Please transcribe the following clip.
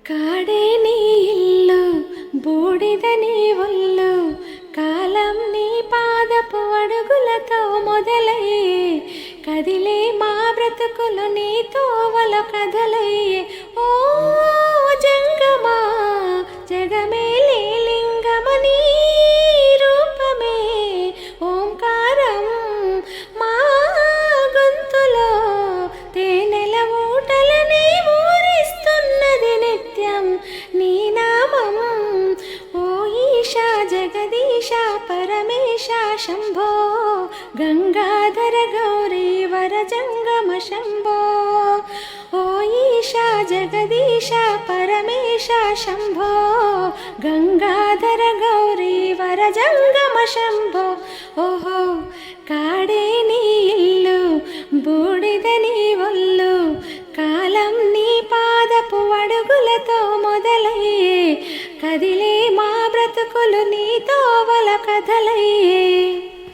కాడే నీ ఇల్లు బూడిద నీ ఒళ్ళు కాలం నీ పాదపు అడుగులతో మొదలయ్యే కదిలే మా బ్రతుకులు నీ తోవల కదలయ్యే ఓ జంగమా జగమే లింగమనీ రూపమే ఓంకారం మా గొంతులో తేనెల ఊటలనే ఊరిస్తున్నది నిత్యం నీ నామం ఓ ఈశా జగదీశ పరమేశ శంభో గంగాధర గౌరీ వర జంగమ శంభో ఓ ఈశా జగదీశ పరమేశ శంభో గంగాధర గౌరీ వర జంగమ శంభో ఓహో కాడే నీ ఇల్లు బూడిద నీ ఒళ్ళు కాలం నీ పాదపు అడుగులతో మొదలయ్యే కదిలే మా బ్రతుకులు నీ తోవల కథలయ్యే